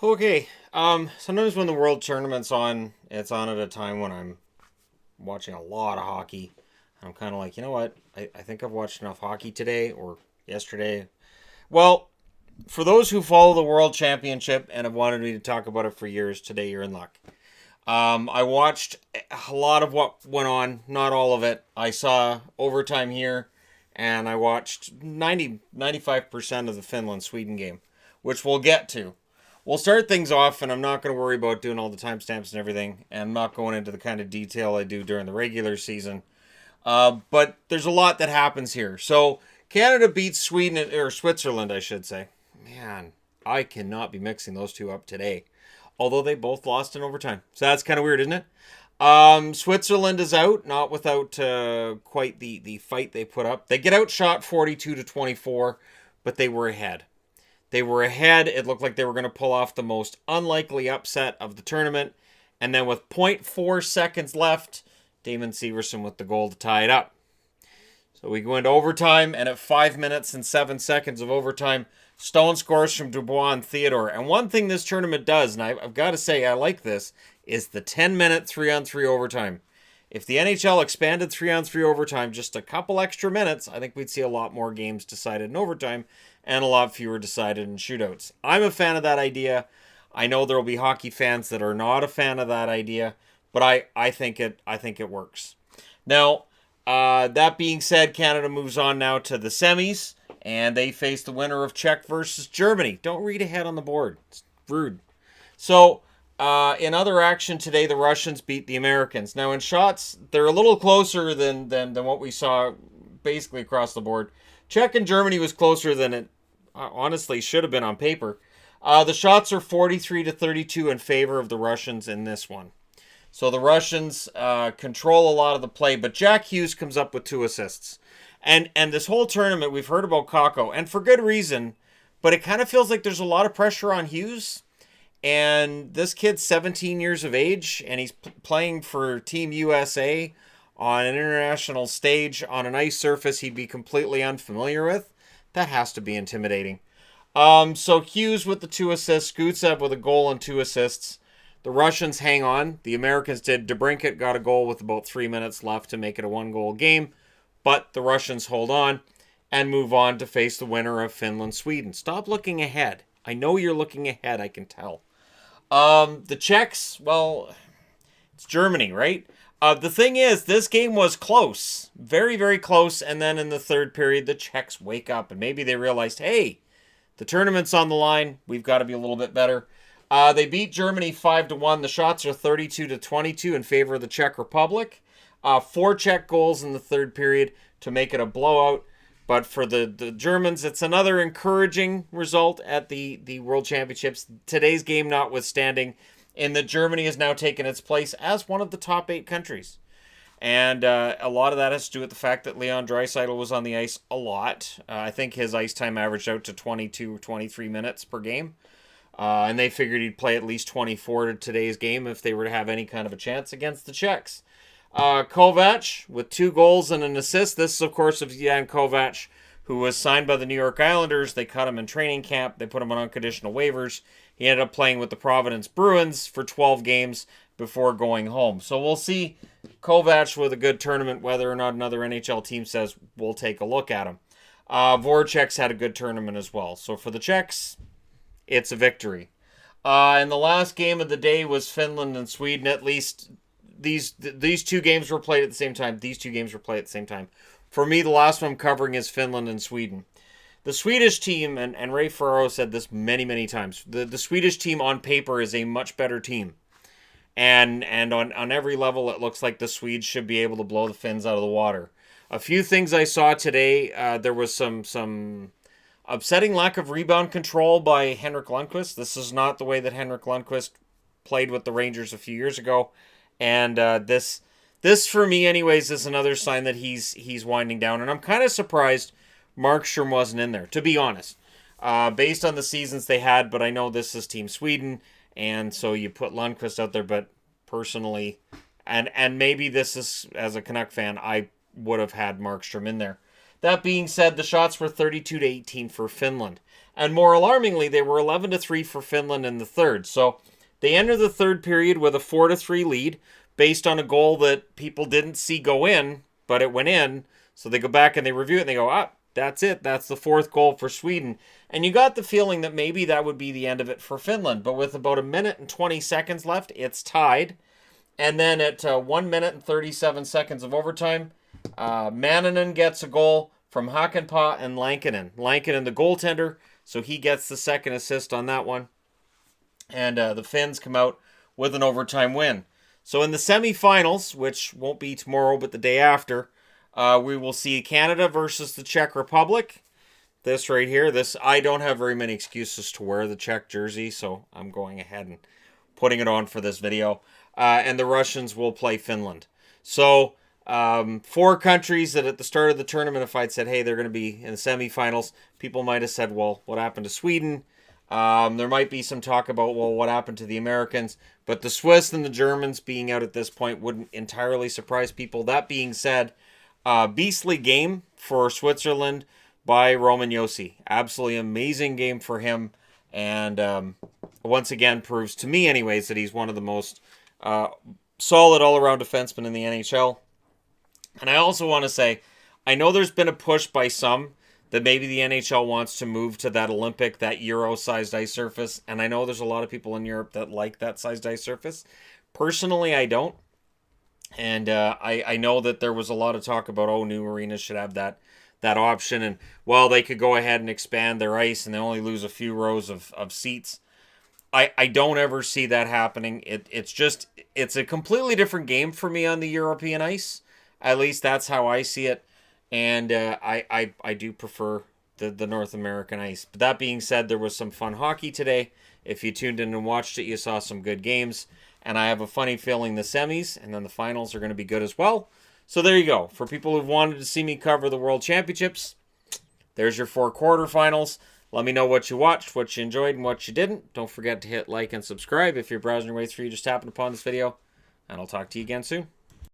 Okay. Sometimes when the World Tournament's on, it's on at a time when I'm watching a lot of hockey. I'm kind of like, you know what? I think I've watched enough hockey today or yesterday. Well, for those who follow the World Championship and have wanted me to talk about it for years, today you're in luck. I watched a lot of what went on, not all of it. I saw overtime here, and I watched 95% of the Finland Sweden game, which we'll get to. We'll start things off, and I'm not going to worry about doing all the timestamps and everything, and I'm not going into the kind of detail I do during the regular season. But there's a lot that happens here. So Canada beats Sweden, or Switzerland, I should say. Man, I cannot be mixing those two up today. Although they both lost in overtime. So that's kind of weird, isn't it? Switzerland is out, not without quite the fight they put up. They get outshot 42-24, but they were ahead. They were ahead. It looked like they were going to pull off the most unlikely upset of the tournament. And then with zero point 0.4 seconds left, Damon Severson with the goal to tie it up. So we go into overtime, and at 5 minutes and 7 seconds of overtime, Stone scores from Dubois and Theodore. And one thing this tournament does, and I've got to say I like this, is the 10-minute 3-on-3 overtime. If the NHL expanded 3-on-3 overtime just a couple extra minutes, I think we'd see a lot more games decided in overtime and a lot fewer decided in shootouts. I'm a fan of that idea. I know there will be hockey fans that are not a fan of that idea, but I think it works. Now, that being said, Canada moves on now to the semis, and they face the winner of Czech versus Germany. Don't read ahead on the board. It's rude. So, in other action today, the Russians beat the Americans. Now, in shots, they're a little closer than what we saw basically across the board. Czech and Germany was closer than it honestly should have been on paper. The shots are 43-32 in favor of the Russians in this one. So the Russians control a lot of the play, but Jack Hughes comes up with 2 assists. And this whole tournament, we've heard about Kakko, and for good reason, but it kind of feels like there's a lot of pressure on Hughes. And this kid's 17 years of age, and he's playing for Team USA on an international stage on an ice surface he'd be completely unfamiliar with. That has to be intimidating. So Hughes with the 2 assists, Gutsev with a goal and 2 assists. The Russians hang on. The Americans did. DeBrincat got a goal with about 3 minutes left to make it a 1-goal game. But the Russians hold on and move on to face the winner of Finland-Sweden. Stop looking ahead. I know you're looking ahead, I can tell. The Czechs, well, it's Germany, right? The thing is, this game was close. Very, very close. And then in the third period, the Czechs wake up. And maybe they realized, hey, the tournament's on the line. We've got to be a little bit better. They beat Germany 5-1. The shots are 32-22 in favor of the Czech Republic. 4 Czech goals in the third period to make it a blowout. But for the Germans, it's another encouraging result at the World Championships. Today's game notwithstanding, in that Germany has now taken its place as one of the top 8 countries. And a lot of that has to do with the fact that Leon Draisaitl was on the ice a lot. I think his ice time averaged out to 22, 23 minutes per game. And they figured he'd play at least 24 to today's game if they were to have any kind of a chance against the Czechs. Kovac with 2 goals and an assist. This is, of course, of Jan Kovac, who was signed by the New York Islanders. They cut him in training camp. They put him on unconditional waivers. He ended up playing with the Providence Bruins for 12 games before going home. So we'll see Kovac with a good tournament, whether or not another NHL team says we'll take a look at him. Voracek's had a good tournament as well. So for the Czechs, it's a victory. And the last game of the day was Finland and Sweden. At least these 2 games were played at the same time. These 2 games were played at the same time. For me, the last one I'm covering is Finland and Sweden. The Swedish team, and Ray Ferraro said this many, many times, the Swedish team on paper is a much better team. And on every level, it looks like the Swedes should be able to blow the Finns out of the water. A few things I saw today, there was some upsetting lack of rebound control by Henrik Lundqvist. This is not the way that Henrik Lundqvist played with the Rangers a few years ago. And this for me anyways is another sign that he's winding down. And I'm kind of surprised Markstrom wasn't in there, to be honest. Based on the seasons they had, but I know this is Team Sweden, and so you put Lundqvist out there, but personally, and maybe this is, as a Canuck fan, I would have had Markstrom in there. That being said, the shots were 32-18 for Finland. And more alarmingly, they were 11-3 for Finland in the third. So they enter the third period with a 4-3 lead based on a goal that people didn't see go in, but it went in. So they go back and they review it and they go, that's it. That's the fourth goal for Sweden. And you got the feeling that maybe that would be the end of it for Finland. But with about 1:20 left, it's tied. And then at 1:37 of overtime, Manninen gets a goal from Hakanpää and Lankinen. Lankinen, the goaltender, so he gets the second assist on that one. And the Finns come out with an overtime win. So in the semifinals, which won't be tomorrow but the day after, we will see Canada versus the Czech Republic. This right here, I don't have very many excuses to wear the Czech jersey, so I'm going ahead and putting it on for this video. And the Russians will play Finland. So 4 countries that at the start of the tournament, if I'd said, hey, they're going to be in the semifinals, people might have said, well, what happened to Sweden? There might be some talk about, well, what happened to the Americans? But the Swiss and the Germans being out at this point wouldn't entirely surprise people. That being said, beastly game for Switzerland by Roman Josi. Absolutely amazing game for him. And once again proves to me anyways that he's one of the most solid all-around defensemen in the NHL. And I also want to say, I know there's been a push by some that maybe the NHL wants to move to that Olympic, that Euro-sized ice surface. And I know there's a lot of people in Europe that like that sized ice surface. Personally, I don't. And I know that there was a lot of talk about, new arenas should have that option. And, well, they could go ahead and expand their ice and they only lose a few rows of seats. I don't ever see that happening. It's a completely different game for me on the European ice. At least that's how I see it. And I do prefer the North American ice. But that being said, there was some fun hockey today. If you tuned in and watched it, you saw some good games. And I have a funny feeling the semis and then the finals are going to be good as well. So there you go. For people who've wanted to see me cover the World Championships, there's your 4 quarterfinals. Let me know what you watched, what you enjoyed, and what you didn't. Don't forget to hit like and subscribe if you're browsing your way through, you just happened upon this video. And I'll talk to you again soon.